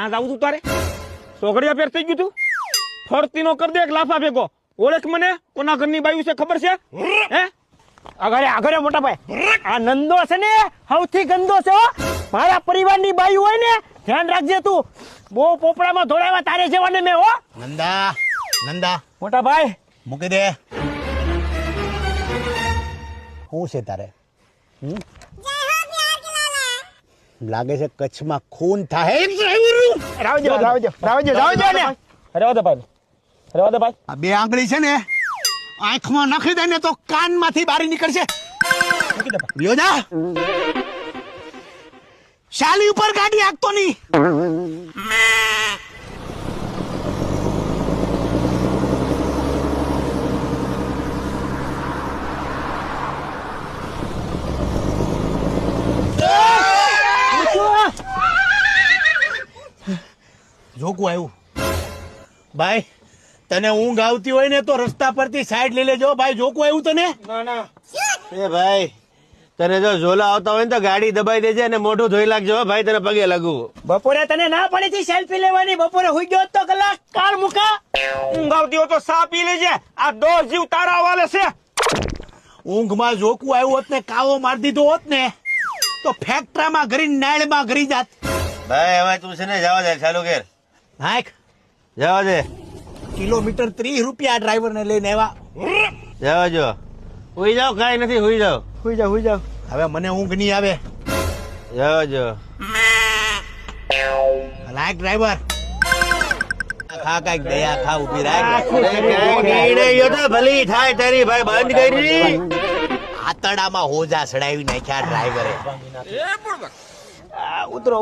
ક્યાં જાવું તું તારે? સોગડિયા પેર થઈ ગયું તું? ફરતી નો કર દે એક લાફા ભેગો. ઓળખ મને, કોના ઘરની બાયું છે ખબર છે? હે? આગળ મોટા ભાઈ, આ નંદો છે ને સૌથી ગંદો છે હો. મારા પરિવારની બાયું હોય ને ધ્યાન રાખજે તું. બહુ પોપડામાં ધોળાવા તારે જેવાને મેં હો. નંદા મોટા ભાઈ મૂકી દે. શું છે તારે? લાગે છે કચ્છમાં ખૂન થાય. રાવજો ને રેવા દે ભાઈ. આ બે આંગળી છે ને આંખમાં નાખી દે ને તો કાનમાંથી બારી નીકળશે. લ્યો જા. શાલી ઉપર ગાડી હાંકતો નહીં. જોકું આવ્યું ભાઈ. તને ઊંઘ આવતી હોય ને તો રસ્તા પરથી સાઈડ લઈ લેજો ભાઈ. જોકું આવ્યું તને? ના એ ભાઈ તને જો ઝોલા આવતા હોય ને તો ગાડી દબાઈ દેજે અને મોઢું ધોઈ લાગજો હો ભાઈ, તને પગે લાગુ. બપોરે તને ના પડી હતી સેલ્ફી લેવાની? બપોરે હુઈ ગયો તો કલાક કાર મૂકા. ઊંઘ આવતી હોય તો સા પી લેજે. આ દોઢ જીવ તારા વાલે છે. ઊંઘમાં જોકું આવ્યું હોત ને કાવો મારી દીધો હોત ને તો ફેક્ટરામાં ઘરી નાળમાં ઘરી જાત. ભાઈ હવે તું છે ને જવા દે, ચાલુ કર. હાક જવા દે, કિલોમીટર 30 રૂપિયા ડ્રાઈવર ને લઈને આવ્યા. જવા જો. હુઈ જાઓ, કાંઈ નથી, હુઈ જાઓ. હુઈ જાવ. હવે મને ઊંઘ નહીં આવે. જવા જો. લાયક ડ્રાઈવર ખા કાંઈક દયા ખા ઉભી રાખ. ભલી થાય તારી ભાઈ, બંધ કરી. આતડામાં હોજા સડાવી નાખ્યા ડ્રાઈવરે. ઉતરો